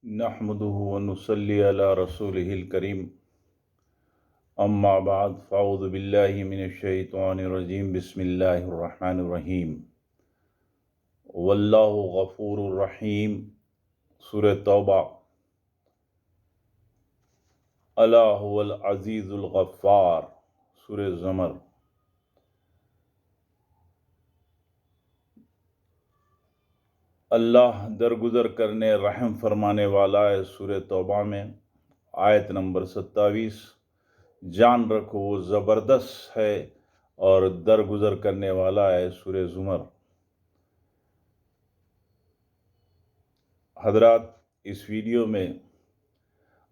نحمده ونصلي على رسوله الكريم اما بعد فاعوذ باللہ من الشیطان الرجیم بسم اللہ الرحمن الرحیم واللہ غفور الرحیم سورہ توبہ الا هو العزیز الغفار سورہ زمر اللہ درگزر کرنے رحم فرمانے والا ہے۔ سورہ توبہ میں آیت نمبر 27، جان رکھو وہ زبردست ہے اور درگزر کرنے والا ہے۔ سورہ زمر۔ حضرات، اس ویڈیو میں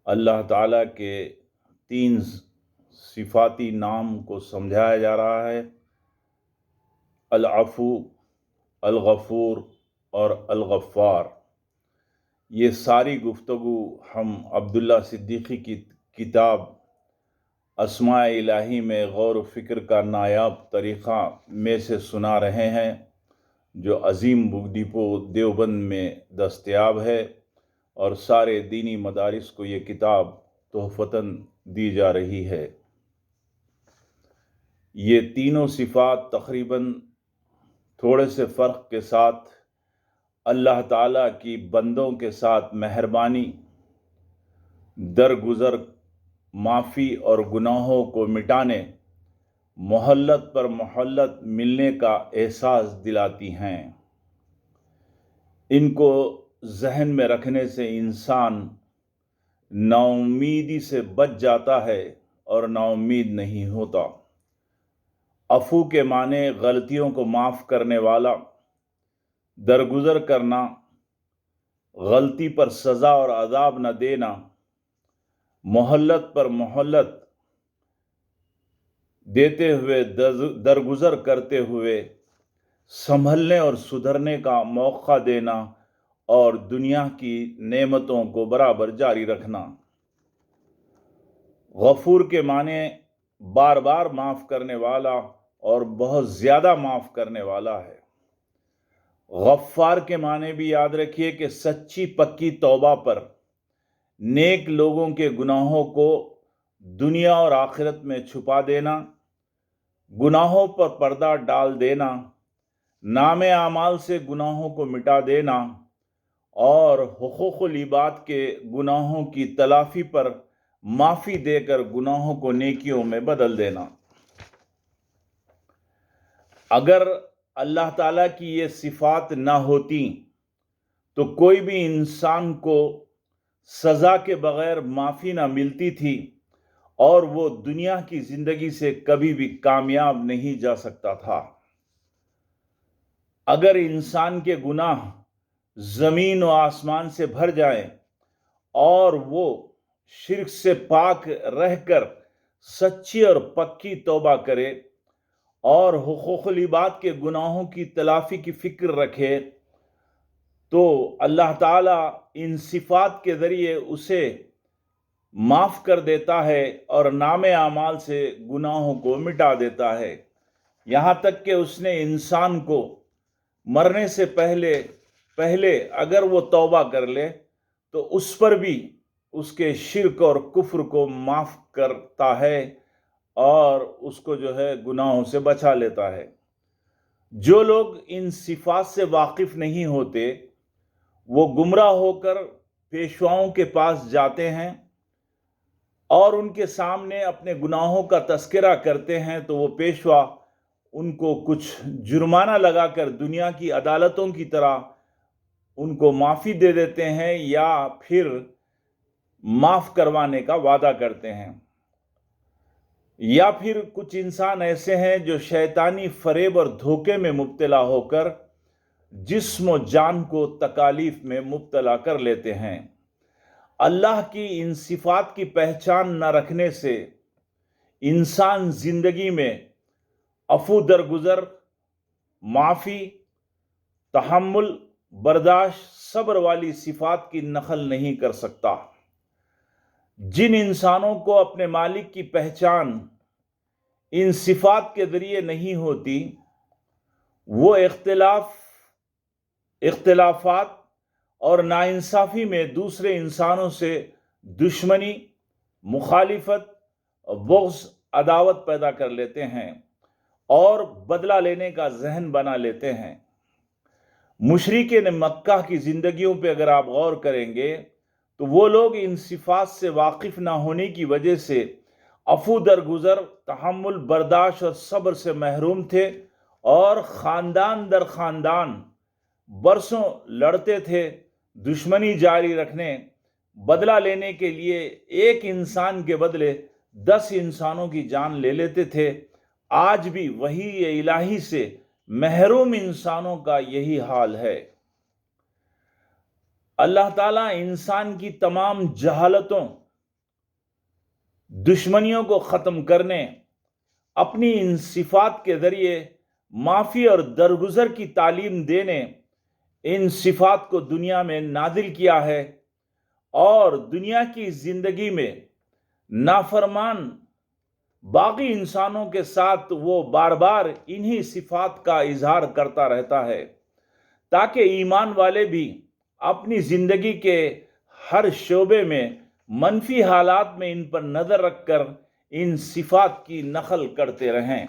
اللہ تعالیٰ کے 3 صفاتی نام کو سمجھایا جا رہا ہے: العفو، الغفور اور الغفار۔ یہ ساری گفتگو ہم عبداللہ صدیقی کی کتاب اسماء الہی میں غور و فکر کا نایاب طریقہ میں سے سنا رہے ہیں، جو عظیم بک ڈپو دیوبند میں دستیاب ہے، اور سارے دینی مدارس کو یہ کتاب تحفتاً دی جا رہی ہے۔ یہ تینوں صفات تقریباً تھوڑے سے فرق کے ساتھ اللہ تعالیٰ کی بندوں کے ساتھ مہربانی، درگزر، معافی اور گناہوں کو مٹانے، مہلت پر مہلت ملنے کا احساس دلاتی ہیں۔ ان کو ذہن میں رکھنے سے انسان نا امیدی سے بچ جاتا ہے اور نا امید نہیں ہوتا۔ عفو کے معنی غلطیوں کو معاف کرنے والا، درگزر کرنا، غلطی پر سزا اور عذاب نہ دینا، مہلت پر مہلت دیتے ہوئے درگزر کرتے ہوئے سنبھلنے اور سدھرنے کا موقع دینا، اور دنیا کی نعمتوں کو برابر جاری رکھنا۔ غفور کے معنی بار بار معاف کرنے والا اور بہت زیادہ معاف کرنے والا ہے۔ غفار کے معنی بھی یاد رکھیے کہ سچی پکی توبہ پر، نیک لوگوں کے گناہوں کو دنیا اور آخرت میں چھپا دینا، گناہوں پر پردہ ڈال دینا، نام اعمال سے گناہوں کو مٹا دینا، اور حقوق العباد کے گناہوں کی تلافی پر معافی دے کر گناہوں کو نیکیوں میں بدل دینا۔ اگر اللہ تعالیٰ کی یہ صفات نہ ہوتی تو کوئی بھی انسان کو سزا کے بغیر معافی نہ ملتی تھی، اور وہ دنیا کی زندگی سے کبھی بھی کامیاب نہیں جا سکتا تھا۔ اگر انسان کے گناہ زمین و آسمان سے بھر جائیں اور وہ شرک سے پاک رہ کر سچی اور پکی توبہ کرے اور حقوق العباد کے گناہوں کی تلافی کی فکر رکھے، تو اللہ تعالیٰ ان صفات کے ذریعے اسے معاف کر دیتا ہے اور نام اعمال سے گناہوں کو مٹا دیتا ہے۔ یہاں تک کہ اس نے انسان کو مرنے سے پہلے اگر وہ توبہ کر لے تو اس پر بھی اس کے شرک اور کفر کو معاف کرتا ہے اور اس کو گناہوں سے بچا لیتا ہے۔ جو لوگ ان صفات سے واقف نہیں ہوتے، وہ گمراہ ہو کر پیشواؤں کے پاس جاتے ہیں اور ان کے سامنے اپنے گناہوں کا تذکرہ کرتے ہیں، تو وہ پیشوا ان کو کچھ جرمانہ لگا کر دنیا کی عدالتوں کی طرح ان کو معافی دے دیتے ہیں، یا پھر معاف کروانے کا وعدہ کرتے ہیں۔ یا پھر کچھ انسان ایسے ہیں جو شیطانی فریب اور دھوکے میں مبتلا ہو کر جسم و جان کو تکالیف میں مبتلا کر لیتے ہیں۔ اللہ کی ان صفات کی پہچان نہ رکھنے سے انسان زندگی میں عفو، درگزر، معافی، تحمل، برداشت، صبر والی صفات کی نقل نہیں کر سکتا۔ جن انسانوں کو اپنے مالک کی پہچان ان صفات کے ذریعے نہیں ہوتی، وہ اختلافات اور ناانصافی میں دوسرے انسانوں سے دشمنی، مخالفت، بغض، عداوت پیدا کر لیتے ہیں اور بدلہ لینے کا ذہن بنا لیتے ہیں۔ مشرکین مکہ کی زندگیوں پہ اگر آپ غور کریں گے تو وہ لوگ ان صفات سے واقف نہ ہونے کی وجہ سے عفو درگزر، تحمل، برداشت اور صبر سے محروم تھے اور خاندان در خاندان برسوں لڑتے تھے، دشمنی جاری رکھنے، بدلہ لینے کے لیے ایک انسان کے بدلے 10 انسانوں کی جان لے لیتے تھے۔ آج بھی وحی الہی سے محروم انسانوں کا یہی حال ہے۔ اللہ تعالیٰ انسان کی تمام جہالتوں، دشمنیوں کو ختم کرنے، اپنی ان صفات کے ذریعے معافی اور درگزر کی تعلیم دینے ان صفات کو دنیا میں نازل کیا ہے، اور دنیا کی زندگی میں نافرمان باقی انسانوں کے ساتھ وہ بار بار انہی صفات کا اظہار کرتا رہتا ہے تاکہ ایمان والے بھی اپنی زندگی کے ہر شعبے میں منفی حالات میں ان پر نظر رکھ کر ان صفات کی نقل کرتے رہیں۔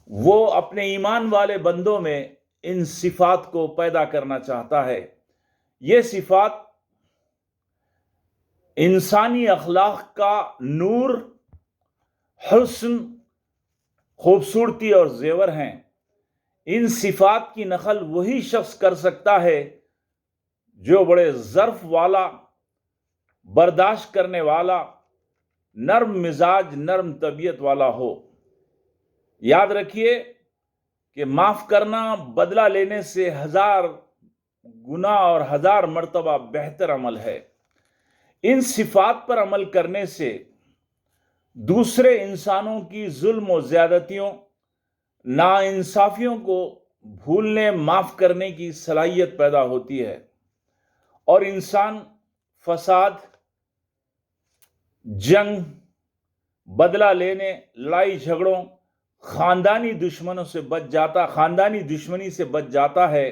وہ اپنے ایمان والے بندوں میں ان صفات کو پیدا کرنا چاہتا ہے۔ یہ صفات انسانی اخلاق کا نور، حسن، خوبصورتی اور زیور ہیں۔ ان صفات کی نقل وہی شخص کر سکتا ہے جو بڑے ظرف والا، برداشت کرنے والا، نرم مزاج، نرم طبیعت والا ہو۔ یاد رکھیے کہ معاف کرنا بدلہ لینے سے 1000 گنا اور 1000 مرتبہ بہتر عمل ہے۔ ان صفات پر عمل کرنے سے دوسرے انسانوں کی ظلم و زیادتیوں، ناانصافیوں کو بھولنے، معاف کرنے کی صلاحیت پیدا ہوتی ہے، اور انسان فساد، جنگ، بدلہ لینے، لڑائی جھگڑوں، خاندانی دشمنی سے بچ جاتا ہے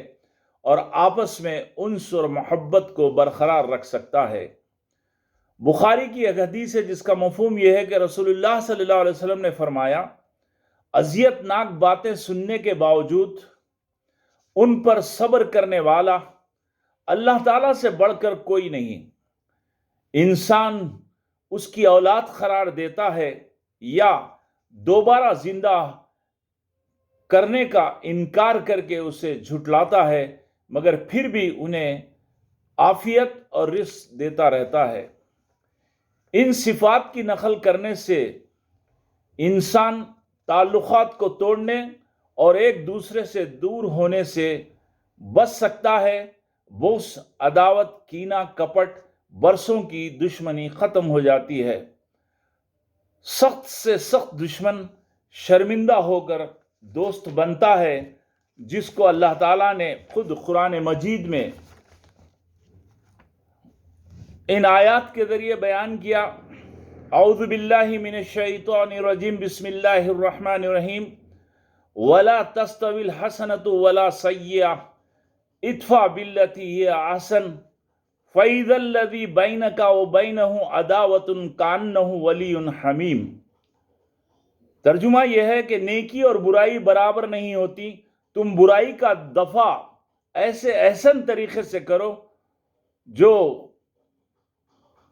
اور آپس میں انس اور محبت کو برقرار رکھ سکتا ہے۔ بخاری کی ایک حدیث ہے جس کا مفہوم یہ ہے کہ رسول اللہ صلی اللہ علیہ وسلم نے فرمایا، اذیت ناک باتیں سننے کے باوجود ان پر صبر کرنے والا اللہ تعالیٰ سے بڑھ کر کوئی نہیں۔ انسان اس کی اولاد قرار دیتا ہے یا دوبارہ زندہ کرنے کا انکار کر کے اسے جھٹلاتا ہے، مگر پھر بھی انہیں عافیت اور رزق دیتا رہتا ہے۔ ان صفات کی نقل کرنے سے انسان تعلقات کو توڑنے اور ایک دوسرے سے دور ہونے سے بچ سکتا ہے۔ بغض، عداوت، کینہ، کپٹ، برسوں کی دشمنی ختم ہو جاتی ہے۔ سخت سے سخت دشمن شرمندہ ہو کر دوست بنتا ہے، جس کو اللہ تعالیٰ نے خود قرآن مجید میں ان آیات کے ذریعے بیان کیا۔ اعوذ باللہ من الشیطان الرجیم، بسم اللہ الرحمن الرحیم، وَلَا تَسْتَوِي الْحَسَنَةُ وَلَا سَيِّئَةُ ادْفَعْ بِالَّتِي هِيَ أَحْسَنُ فَإِذَا الَّذِي بَيْنَكَ وَبَيْنَهُ عَدَاوَةٌ كَأَنَّهُ وَلِيٌّ حَمِيمٌ۔ ترجمہ یہ ہے کہ نیکی اور برائی برابر نہیں ہوتی، تم برائی کا دفع ایسے احسن طریقے سے کرو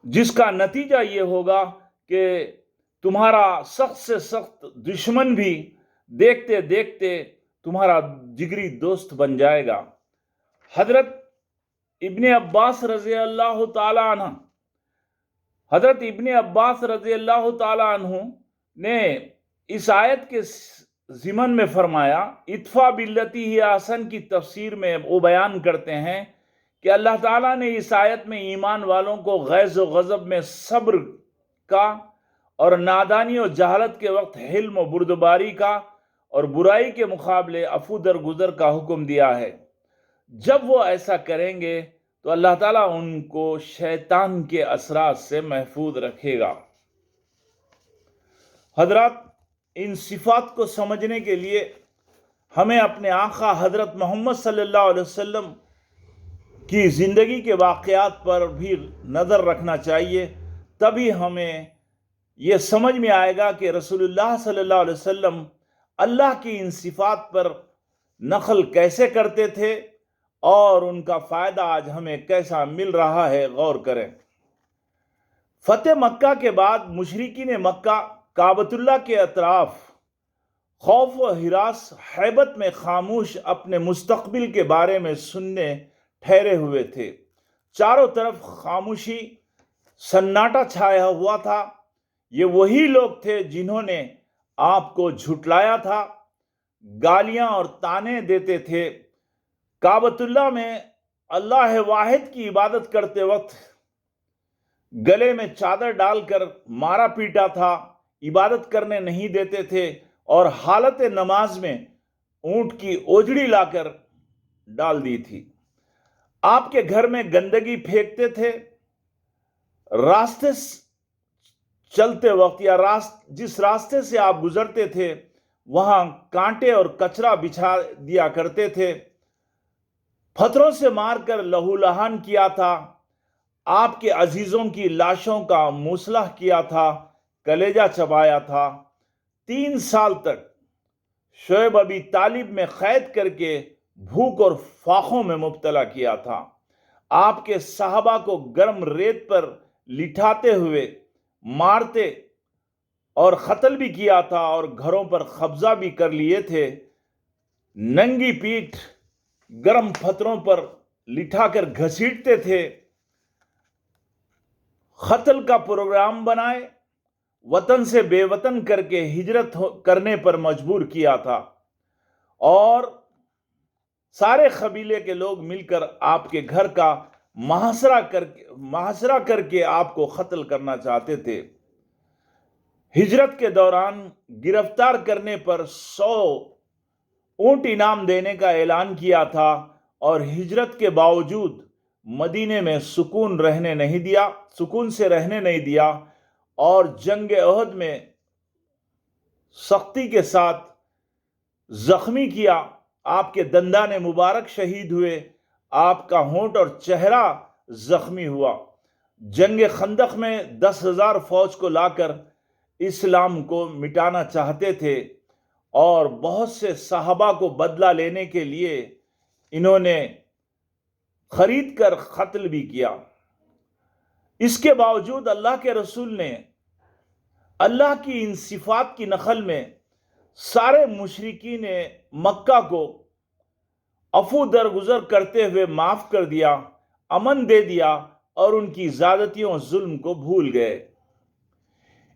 جس کا نتیجہ یہ ہوگا کہ تمہارا سخت سے سخت دشمن بھی دیکھتے دیکھتے تمہارا جگری دوست بن جائے گا۔ حضرت ابن عباس رضی اللہ تعالی عنہ نے اس آیت کے ضمن میں فرمایا، ادفع باللتی ہی احسن کی تفسیر میں وہ بیان کرتے ہیں کہ اللہ تعالیٰ نے اس آیت میں ایمان والوں کو غیظ و غضب میں صبر کا اور نادانی و جہالت کے وقت حلم و بردباری کا اور برائی کے مقابلے عفو درگزر کا حکم دیا ہے۔ جب وہ ایسا کریں گے تو اللہ تعالیٰ ان کو شیطان کے اثرات سے محفوظ رکھے گا۔ حضرات، ان صفات کو سمجھنے کے لیے ہمیں اپنے آقا حضرت محمد صلی اللہ علیہ وسلم کی زندگی کے واقعات پر بھی نظر رکھنا چاہیے، تبھی ہمیں یہ سمجھ میں آئے گا کہ رسول اللہ صلی اللہ علیہ وسلم اللہ کی ان صفات پر نقل کیسے کرتے تھے اور ان کا فائدہ آج ہمیں کیسا مل رہا ہے۔ غور کریں۔ فتح مکہ کے بعد مشرکین مکہ کعبۃ اللہ کے اطراف خوف و ہراس ہیبت میں خاموش اپنے مستقبل کے بارے میں سننے ٹھہرے ہوئے تھے۔ چاروں طرف خاموشی، سناٹا چھایا ہوا تھا۔ یہ وہی لوگ تھے جنہوں نے آپ کو جھٹلایا تھا، گالیاں اور تانے دیتے تھے، کعبۃ اللہ میں اللہ واحد کی عبادت کرتے وقت گلے میں چادر ڈال کر مارا پیٹا تھا، عبادت کرنے نہیں دیتے تھے، اور حالت نماز میں اونٹ کی اوجڑی لا کر ڈال دی تھی۔ آپ کے گھر میں گندگی پھینکتے تھے، راستے چلتے وقت یا جس راستے سے آپ گزرتے تھے وہاں کانٹے اور کچرا بچھا دیا کرتے تھے، پتھروں سے مار کر لہو لہان کیا تھا، آپ کے عزیزوں کی لاشوں کا مصلح کیا تھا، کلیجہ چبایا تھا۔ 3 سال تک شعیب ابی طالب میں قید کر کے بھوک اور فاقوں میں مبتلا کیا تھا۔ آپ کے صحابہ کو گرم ریت پر لٹھاتے ہوئے مارتے اور قتل بھی کیا تھا، اور گھروں پر قبضہ بھی کر لیے تھے۔ ننگی پیٹھ گرم پتھروں پر لٹھا کر گھسیٹتے تھے، قتل کا پروگرام بنائے، وطن سے بے وطن کر کے ہجرت کرنے پر مجبور کیا تھا، اور سارے قبیلے کے لوگ مل کر آپ کے گھر کا محاصرہ کر کے آپ کو قتل کرنا چاہتے تھے۔ ہجرت کے دوران گرفتار کرنے پر 100 اونٹ انعام دینے کا اعلان کیا تھا، اور ہجرت کے باوجود مدینے میں سکون سے رہنے نہیں دیا، اور جنگ احد میں سختی کے ساتھ زخمی کیا۔ آپ کے دندان مبارک شہید ہوئے، آپ کا ہونٹ اور چہرہ زخمی ہوا۔ جنگ خندق میں 10,000 فوج کو لا کر اسلام کو مٹانا چاہتے تھے، اور بہت سے صحابہ کو بدلہ لینے کے لیے انہوں نے خرید کر قتل بھی کیا۔ اس کے باوجود اللہ کے رسول نے اللہ کی ان صفات کی نقل میں سارے مشرکین مکہ کو عفو درگزر کرتے ہوئے معاف کر دیا، امن دے دیا، اور ان کی زیادتیوں ظلم کو بھول گئے۔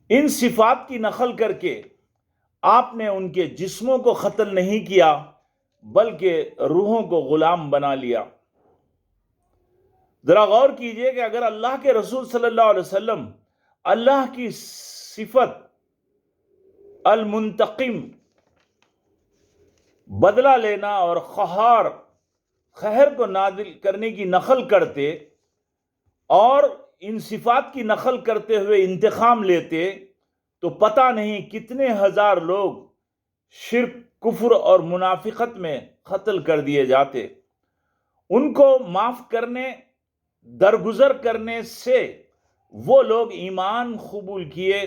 ان صفات کی نقل کر کے آپ نے ان کے جسموں کو قتل نہیں کیا بلکہ روحوں کو غلام بنا لیا۔ ذرا غور کیجئے کہ اگر اللہ کے رسول صلی اللہ علیہ وسلم اللہ کی صفت المنتقم، بدلہ لینا اور قہر کو نازل کرنے کی نقل کرتے، اور ان صفات کی نقل کرتے ہوئے انتقام لیتے، تو پتہ نہیں کتنے ہزار لوگ شرک، کفر اور منافقت میں قتل کر دیے جاتے۔ ان کو معاف کرنے، درگزر کرنے سے وہ لوگ ایمان قبول کیے،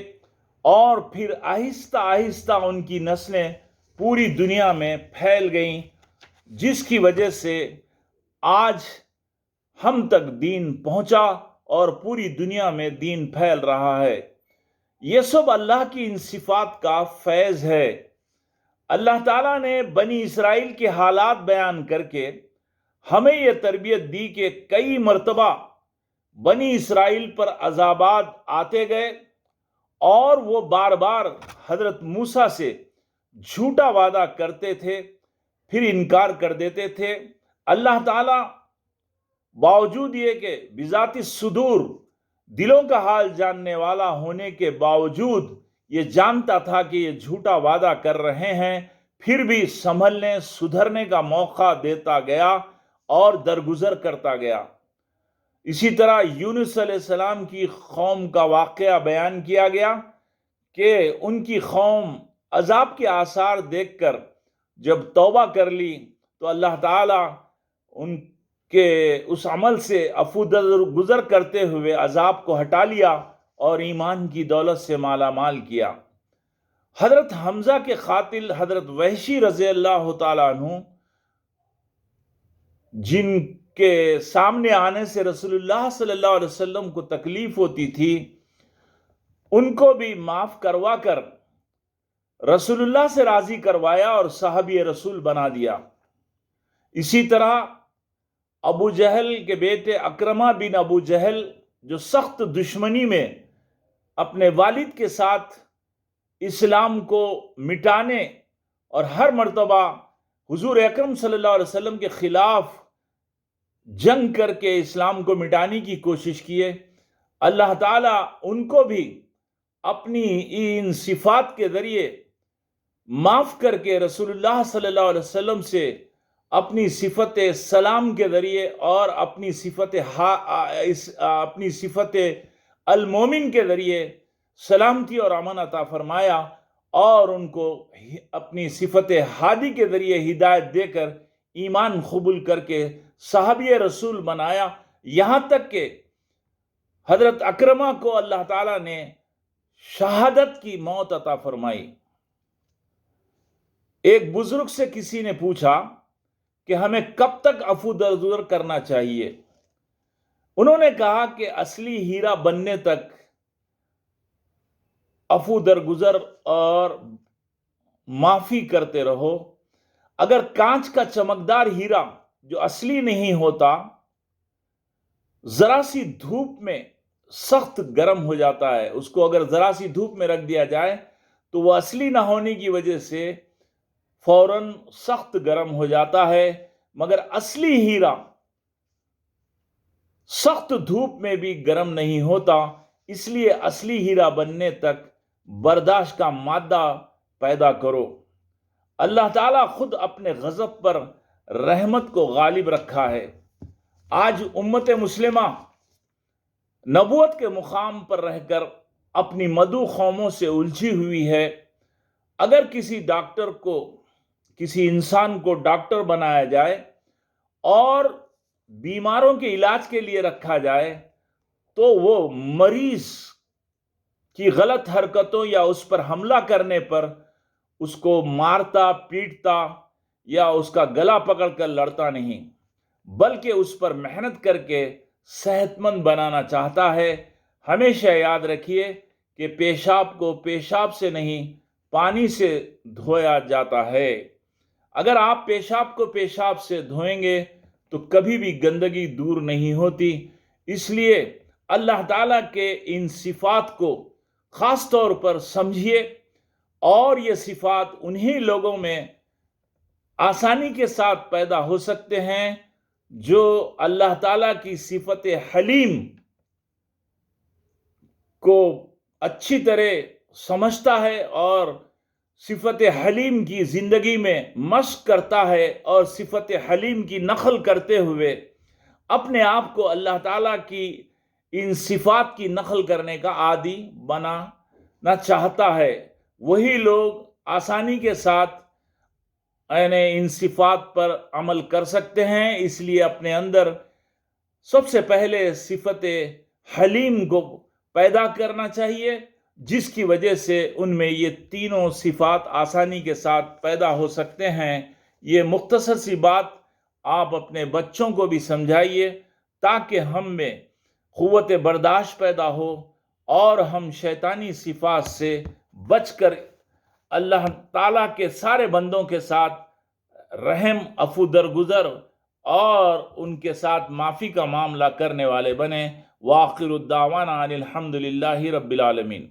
اور پھر آہستہ آہستہ ان کی نسلیں پوری دنیا میں پھیل گئیں، جس کی وجہ سے آج ہم تک دین پہنچا اور پوری دنیا میں دین پھیل رہا ہے۔ یہ سب اللہ کی ان صفات کا فیض ہے۔ اللہ تعالیٰ نے بنی اسرائیل کے حالات بیان کر کے ہمیں یہ تربیت دی کہ کئی مرتبہ بنی اسرائیل پر عذابات آتے گئے، اور وہ بار بار حضرت موسیٰ سے جھوٹا وعدہ کرتے تھے، پھر انکار کر دیتے تھے۔ اللہ تعالیٰ باوجود یہ کہ بذات الصدور، دلوں کا حال جاننے والا ہونے کے باوجود یہ جانتا تھا کہ یہ جھوٹا وعدہ کر رہے ہیں، پھر بھی سنبھلنے، سدھرنے کا موقع دیتا گیا اور درگزر کرتا گیا۔ اسی طرح یونس علیہ السلام کی قوم کا واقعہ بیان کیا گیا کہ ان کی قوم عذاب کے آثار دیکھ کر جب توبہ کر لی تو اللہ تعالیٰ ان کہ اس عمل سے عفو درگزر کرتے ہوئے عذاب کو ہٹا لیا اور ایمان کی دولت سے مالا مال کیا۔ حضرت حمزہ کے قاتل حضرت وحشی رضی اللہ تعالیٰ عنہ، جن کے سامنے آنے سے رسول اللہ صلی اللہ علیہ وسلم کو تکلیف ہوتی تھی، ان کو بھی معاف کروا کر رسول اللہ سے راضی کروایا اور صحابی رسول بنا دیا۔ اسی طرح ابو جہل کے بیٹے اکرمہ بن ابو جہل، جو سخت دشمنی میں اپنے والد کے ساتھ اسلام کو مٹانے اور ہر مرتبہ حضور اکرم صلی اللہ علیہ وسلم کے خلاف جنگ کر کے اسلام کو مٹانے کی کوشش کیے، اللہ تعالیٰ ان کو بھی اپنی ان صفات کے ذریعے معاف کر کے رسول اللہ صلی اللہ علیہ وسلم سے اپنی صفت سلام کے ذریعے اور اپنی صفت المومن کے ذریعے سلامتی اور امن عطا فرمایا، اور ان کو اپنی صفت ہادی کے ذریعے ہدایت دے کر ایمان قبول کر کے صحابی رسول بنایا، یہاں تک کہ حضرت اکرمہ کو اللہ تعالیٰ نے شہادت کی موت عطا فرمائی۔ ایک بزرگ سے کسی نے پوچھا کہ ہمیں کب تک عفو درگزر کرنا چاہیے؟ انہوں نے کہا کہ اصلی ہیرا بننے تک عفو درگزر اور معافی کرتے رہو۔ اگر کانچ کا چمکدار ہیرا جو اصلی نہیں ہوتا، ذرا سی دھوپ میں سخت گرم ہو جاتا ہے، اس کو اگر ذرا سی دھوپ میں رکھ دیا جائے تو وہ اصلی نہ ہونے کی وجہ سے فوراً سخت گرم ہو جاتا ہے، مگر اصلی ہیرا سخت دھوپ میں بھی گرم نہیں ہوتا۔ اس لیے اصلی ہیرا بننے تک برداشت کا مادہ پیدا کرو۔ اللہ تعالیٰ خود اپنے غضب پر رحمت کو غالب رکھا ہے۔ آج امت مسلمہ نبوت کے مقام پر رہ کر اپنی مدعو قوموں سے الجھی ہوئی ہے۔ اگر کسی انسان کو ڈاکٹر بنایا جائے اور بیماروں کے علاج کے لیے رکھا جائے تو وہ مریض کی غلط حرکتوں یا اس پر حملہ کرنے پر اس کو مارتا، پیٹتا یا اس کا گلا پکڑ کر لڑتا نہیں، بلکہ اس پر محنت کر کے صحت مند بنانا چاہتا ہے۔ ہمیشہ یاد رکھیے کہ پیشاب کو پیشاب سے نہیں، پانی سے دھویا جاتا ہے۔ اگر آپ پیشاب کو پیشاب سے دھوئیں گے تو کبھی بھی گندگی دور نہیں ہوتی۔ اس لیے اللہ تعالیٰ کے ان صفات کو خاص طور پر سمجھیے، اور یہ صفات انہی لوگوں میں آسانی کے ساتھ پیدا ہو سکتے ہیں جو اللہ تعالیٰ کی صفت حلیم کو اچھی طرح سمجھتا ہے اور صفت حلیم کی زندگی میں مشق کرتا ہے، اور صفت حلیم کی نقل کرتے ہوئے اپنے آپ کو اللہ تعالیٰ کی ان صفات کی نقل کرنے کا عادی بنانا چاہتا ہے۔ وہی لوگ آسانی کے ساتھ ان صفات پر عمل کر سکتے ہیں۔ اس لیے اپنے اندر سب سے پہلے صفت حلیم کو پیدا کرنا چاہیے، جس کی وجہ سے ان میں یہ تینوں صفات آسانی کے ساتھ پیدا ہو سکتے ہیں۔ یہ مختصر سی بات آپ اپنے بچوں کو بھی سمجھائیے تاکہ ہم میں قوت برداشت پیدا ہو اور ہم شیطانی صفات سے بچ کر اللہ تعالیٰ کے سارے بندوں کے ساتھ رحم، عفو درگزر اور ان کے ساتھ معافی کا معاملہ کرنے والے بنیں۔ وآخر الدعوانا ان الحمد للہ رب العالمین۔